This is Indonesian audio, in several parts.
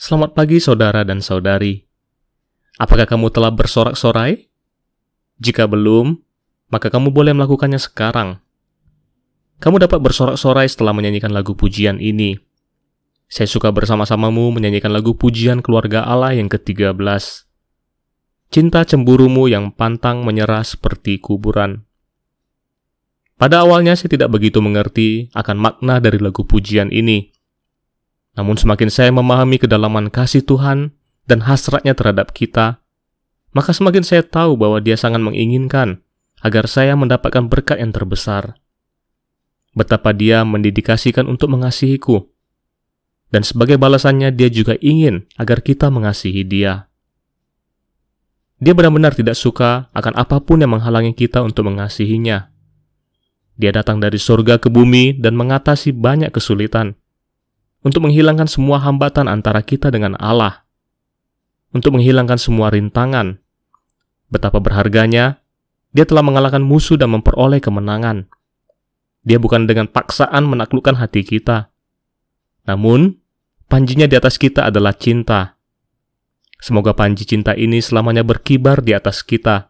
Selamat pagi saudara dan saudari. Apakah kamu telah bersorak-sorai? Jika belum, maka kamu boleh melakukannya sekarang. Kamu dapat bersorak-sorai setelah menyanyikan lagu pujian ini. Saya suka bersama-samamu menyanyikan lagu pujian keluarga Allah yang ke-13. Cinta cemburumu yang pantang menyerah seperti kuburan. Pada awalnya saya tidak begitu mengerti akan makna dari lagu pujian ini. Namun semakin saya memahami kedalaman kasih Tuhan dan hasratnya terhadap kita, maka semakin saya tahu bahwa Dia sangat menginginkan agar saya mendapatkan berkat yang terbesar. Betapa Dia mendedikasikan untuk mengasihiku. Dan sebagai balasannya Dia juga ingin agar kita mengasihi Dia. Dia benar-benar tidak suka akan apapun yang menghalangi kita untuk mengasihinya. Dia datang dari surga ke bumi dan mengatasi banyak kesulitan untuk menghilangkan semua hambatan antara kita dengan Allah, untuk menghilangkan semua rintangan. Betapa berharganya Dia telah mengalahkan musuh dan memperoleh kemenangan. Dia bukan dengan paksaan menaklukkan hati kita, namun panjinya di atas kita adalah cinta. Semoga panji cinta ini selamanya berkibar di atas kita.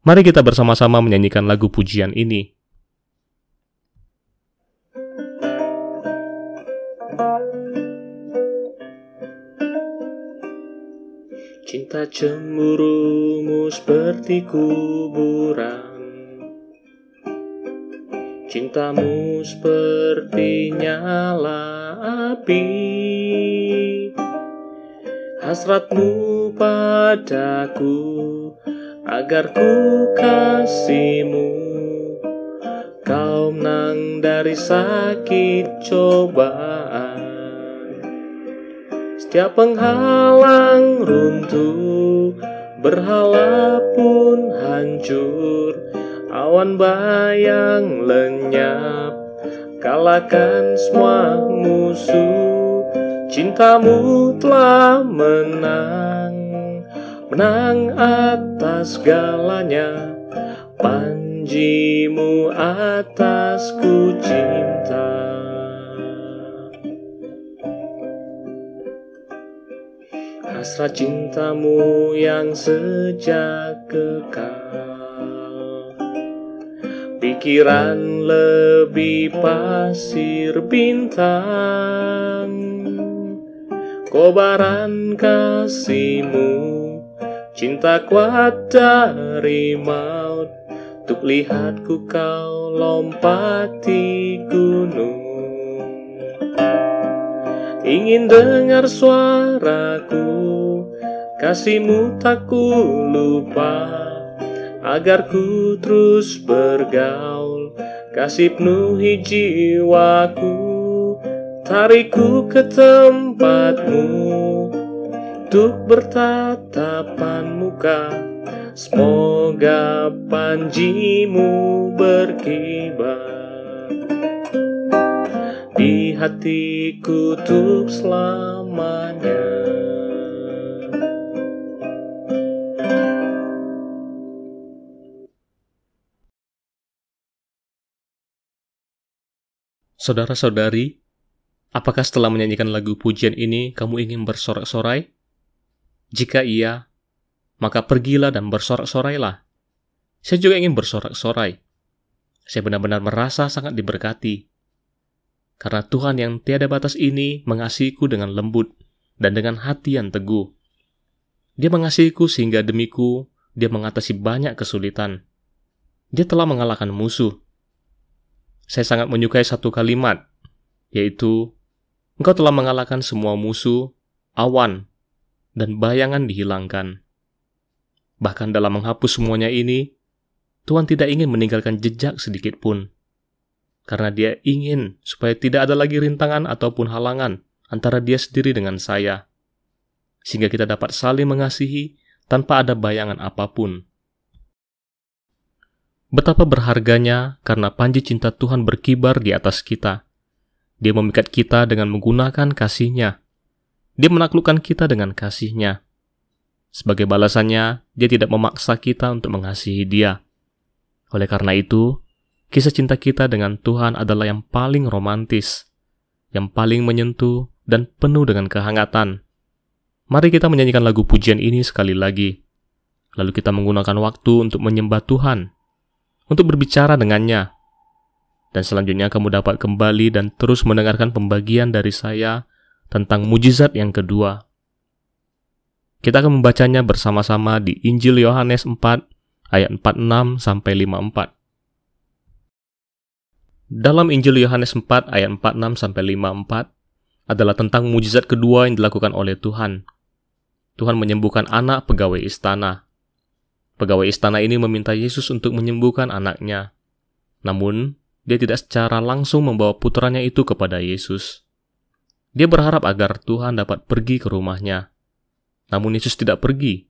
Mari kita bersama-sama menyanyikan lagu pujian ini. Cinta cemburumu seperti kuburan, cintamu seperti nyala api, hasratmu padaku agar ku kasihmu. Kau menang dari sakit cobaan, setiap penghalang runtuh, berhala pun hancur, awan bayang lenyap, kalahkan semua musuh. Cintamu telah menang, menang atas segalanya, panjimu atasku cinta. Hasrat cintamu yang sejak kekal, pikiran lebih pasir bintang, kobaran kasihmu, cinta kuat dari maut, untuk lihatku kau lompati gunung. Ingin dengar suaraku, kasihmu tak ku lupa, agar ku terus bergaul, kasih penuhi jiwaku. Tarikku ke tempatmu, untuk bertatapan muka, semoga panjimu berkibar di hatiku untuk selamanya. Saudara-saudari, apakah setelah menyanyikan lagu pujian ini kamu ingin bersorak-sorai? Jika iya, maka pergilah dan bersorak-sorailah. Saya juga ingin bersorak-sorai. Saya benar-benar merasa sangat diberkati. Karena Tuhan yang tiada batas ini mengasihiku dengan lembut dan dengan hati yang teguh. Dia mengasihiku sehingga demiku Dia mengatasi banyak kesulitan. Dia telah mengalahkan musuh. Saya sangat menyukai satu kalimat, yaitu, Engkau telah mengalahkan semua musuh, awan, dan bayangan dihilangkan. Bahkan dalam menghapus semuanya ini, Tuhan tidak ingin meninggalkan jejak sedikit pun. Karena Dia ingin supaya tidak ada lagi rintangan ataupun halangan antara Dia sendiri dengan saya. Sehingga kita dapat saling mengasihi tanpa ada bayangan apapun. Betapa berharganya karena panji cinta Tuhan berkibar di atas kita. Dia memikat kita dengan menggunakan kasih-Nya. Dia menaklukkan kita dengan kasih-Nya. Sebagai balasannya, Dia tidak memaksa kita untuk mengasihi Dia. Oleh karena itu, kisah cinta kita dengan Tuhan adalah yang paling romantis, yang paling menyentuh, dan penuh dengan kehangatan. Mari kita menyanyikan lagu pujian ini sekali lagi. Lalu kita menggunakan waktu untuk menyembah Tuhan, untuk berbicara dengannya. Dan selanjutnya kamu dapat kembali dan terus mendengarkan pembagian dari saya tentang mujizat yang kedua. Kita akan membacanya bersama-sama di Injil Yohanes 4 ayat 46 sampai 54. Dalam Injil Yohanes 4 ayat 46 sampai 54 adalah tentang mujizat kedua yang dilakukan oleh Tuhan. Tuhan menyembuhkan anak pegawai istana. Pegawai istana ini meminta Yesus untuk menyembuhkan anaknya. Namun, dia tidak secara langsung membawa putranya itu kepada Yesus. Dia berharap agar Tuhan dapat pergi ke rumahnya. Namun Yesus tidak pergi.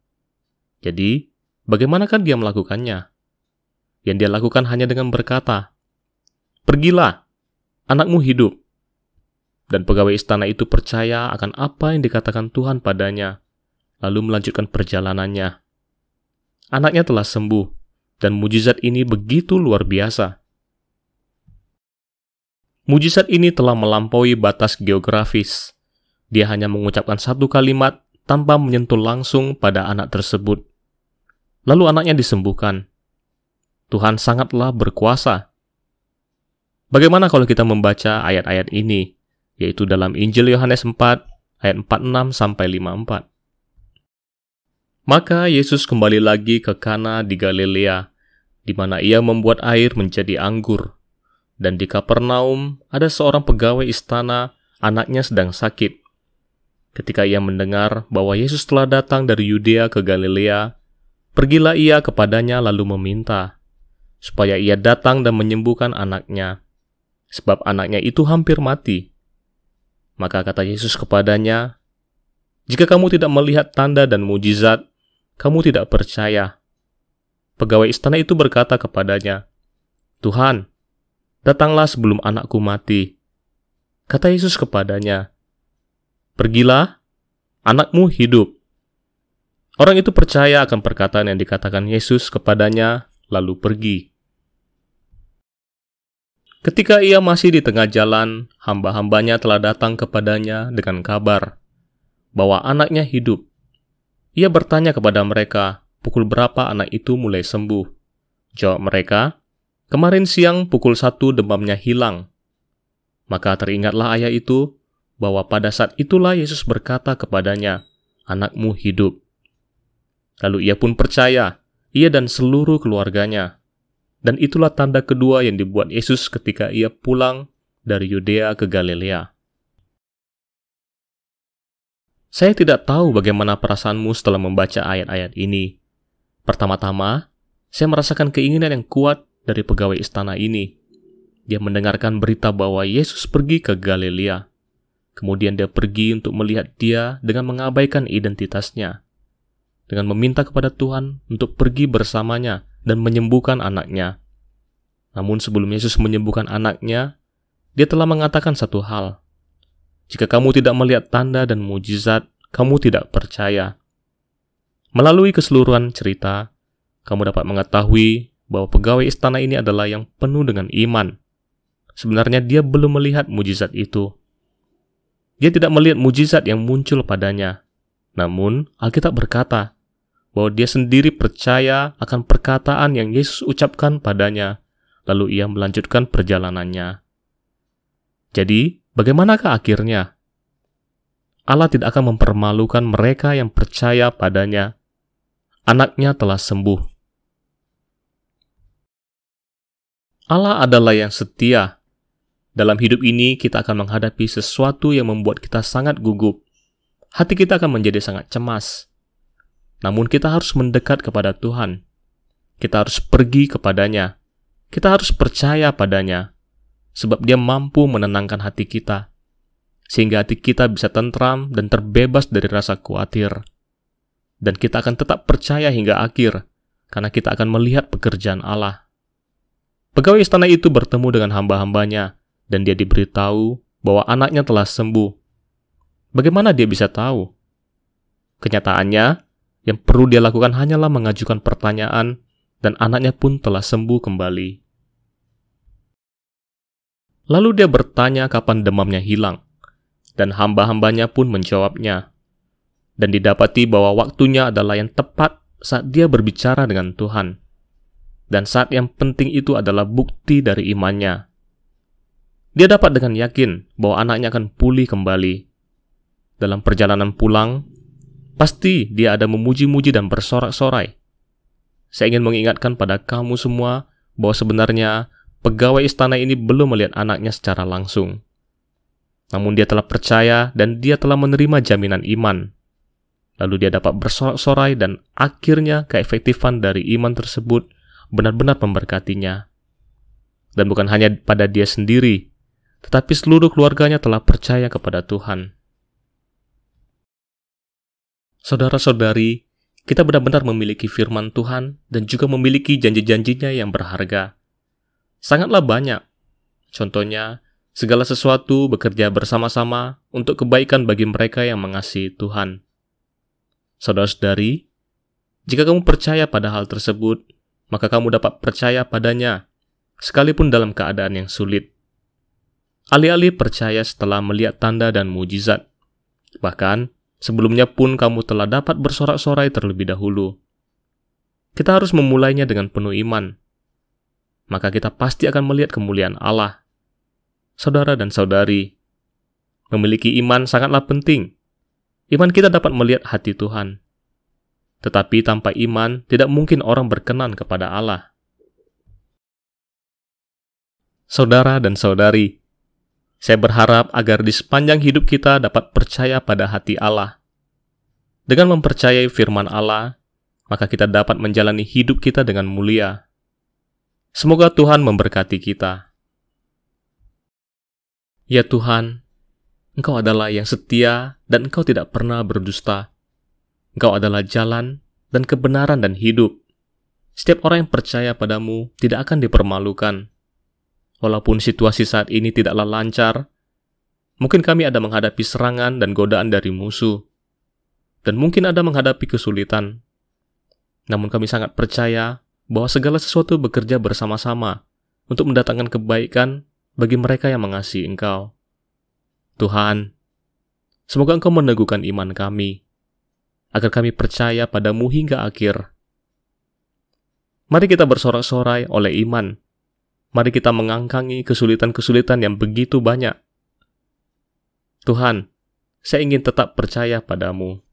Jadi, bagaimanakah dia melakukannya? Yang dia lakukan hanya dengan berkata, "Pergilah, anakmu hidup." Dan pegawai istana itu percaya akan apa yang dikatakan Tuhan padanya, lalu melanjutkan perjalanannya. Anaknya telah sembuh, dan mujizat ini begitu luar biasa. Mujizat ini telah melampaui batas geografis. Dia hanya mengucapkan satu kalimat tanpa menyentuh langsung pada anak tersebut. Lalu anaknya disembuhkan. Tuhan sangatlah berkuasa. Bagaimana kalau kita membaca ayat-ayat ini, yaitu dalam Injil Yohanes 4 ayat 46 sampai 54. Maka Yesus kembali lagi ke Kana di Galilea, di mana ia membuat air menjadi anggur. Dan di Kapernaum ada seorang pegawai istana, anaknya sedang sakit. Ketika ia mendengar bahwa Yesus telah datang dari Yudea ke Galilea, pergilah ia kepadanya lalu meminta, supaya ia datang dan menyembuhkan anaknya, sebab anaknya itu hampir mati. Maka kata Yesus kepadanya, "Jika kamu tidak melihat tanda dan mujizat, kamu tidak percaya." Pegawai istana itu berkata kepadanya, "Tuhan, datanglah sebelum anakku mati." Kata Yesus kepadanya, "Pergilah, anakmu hidup." Orang itu percaya akan perkataan yang dikatakan Yesus kepadanya, lalu pergi. Ketika ia masih di tengah jalan, hamba-hambanya telah datang kepadanya dengan kabar bahwa anaknya hidup. Ia bertanya kepada mereka, pukul berapa anak itu mulai sembuh. Jawab mereka, "Kemarin siang pukul 1 demamnya hilang." Maka teringatlah ayah itu bahwa pada saat itulah Yesus berkata kepadanya, "Anakmu hidup." Lalu ia pun percaya, ia dan seluruh keluarganya. Dan itulah tanda kedua yang dibuat Yesus ketika ia pulang dari Yudea ke Galilea. Saya tidak tahu bagaimana perasaanmu setelah membaca ayat-ayat ini. Pertama-tama, saya merasakan keinginan yang kuat dari pegawai istana ini. Dia mendengarkan berita bahwa Yesus pergi ke Galilea. Kemudian dia pergi untuk melihat dia dengan mengabaikan identitasnya, dengan meminta kepada Tuhan untuk pergi bersamanya dan menyembuhkan anaknya. Namun sebelum Yesus menyembuhkan anaknya, dia telah mengatakan satu hal. Jika kamu tidak melihat tanda dan mujizat, kamu tidak percaya. Melalui keseluruhan cerita, kamu dapat mengetahui bahwa pegawai istana ini adalah yang penuh dengan iman. Sebenarnya dia belum melihat mujizat itu. Dia tidak melihat mujizat yang muncul padanya. Namun, Alkitab berkata bahwa dia sendiri percaya akan perkataan yang Yesus ucapkan padanya, lalu ia melanjutkan perjalanannya. Jadi, bagaimanakah akhirnya? Allah tidak akan mempermalukan mereka yang percaya padanya. Anaknya telah sembuh. Allah adalah yang setia. Dalam hidup ini, kita akan menghadapi sesuatu yang membuat kita sangat gugup. Hati kita akan menjadi sangat cemas. Namun kita harus mendekat kepada Tuhan. Kita harus pergi kepadanya. Kita harus percaya padanya. Sebab dia mampu menenangkan hati kita. Sehingga hati kita bisa tentram dan terbebas dari rasa khawatir. Dan kita akan tetap percaya hingga akhir. Karena kita akan melihat pekerjaan Allah. Pegawai istana itu bertemu dengan hamba-hambanya. Dan dia diberitahu bahwa anaknya telah sembuh. Bagaimana dia bisa tahu? Kenyataannya, yang perlu dia lakukan hanyalah mengajukan pertanyaan, dan anaknya pun telah sembuh kembali. Lalu dia bertanya kapan demamnya hilang. Dan hamba-hambanya pun menjawabnya. Dan didapati bahwa waktunya adalah yang tepat saat dia berbicara dengan Tuhan. Dan saat yang penting itu adalah bukti dari imannya. Dia dapat dengan yakin bahwa anaknya akan pulih kembali. Dalam perjalanan pulang, pasti dia ada memuji-muji dan bersorak-sorai. Saya ingin mengingatkan pada kamu semua bahwa sebenarnya pegawai istana ini belum melihat anaknya secara langsung. Namun dia telah percaya dan dia telah menerima jaminan iman. Lalu dia dapat bersorak-sorai dan akhirnya keefektifan dari iman tersebut benar-benar memberkatinya. Dan bukan hanya pada dia sendiri, tetapi seluruh keluarganya telah percaya kepada Tuhan. Saudara-saudari, kita benar-benar memiliki firman Tuhan dan juga memiliki janji-janjinya yang berharga. Sangatlah banyak. Contohnya, segala sesuatu bekerja bersama-sama untuk kebaikan bagi mereka yang mengasihi Tuhan. Saudara-saudari, jika kamu percaya pada hal tersebut, maka kamu dapat percaya padanya, sekalipun dalam keadaan yang sulit. Alih-alih percaya setelah melihat tanda dan mujizat. Bahkan, sebelumnya pun kamu telah dapat bersorak-sorai terlebih dahulu. Kita harus memulainya dengan penuh iman. Maka kita pasti akan melihat kemuliaan Allah. Saudara dan saudari, memiliki iman sangatlah penting. Iman kita dapat melihat hati Tuhan. Tetapi tanpa iman, tidak mungkin orang berkenan kepada Allah. Saudara dan saudari, saya berharap agar di sepanjang hidup kita dapat percaya pada hati Allah. Dengan mempercayai firman Allah, maka kita dapat menjalani hidup kita dengan mulia. Semoga Tuhan memberkati kita. Ya Tuhan, Engkau adalah yang setia dan Engkau tidak pernah berdusta. Engkau adalah jalan dan kebenaran dan hidup. Setiap orang yang percaya padamu tidak akan dipermalukan. Walaupun situasi saat ini tidaklah lancar, mungkin kami ada menghadapi serangan dan godaan dari musuh, dan mungkin ada menghadapi kesulitan. Namun kami sangat percaya bahwa segala sesuatu bekerja bersama-sama untuk mendatangkan kebaikan bagi mereka yang mengasihi Engkau. Tuhan, semoga Engkau meneguhkan iman kami, agar kami percaya padamu hingga akhir. Mari kita bersorak-sorai oleh iman. Mari kita mengangkangi kesulitan-kesulitan yang begitu banyak. Tuhan, saya ingin tetap percaya padamu.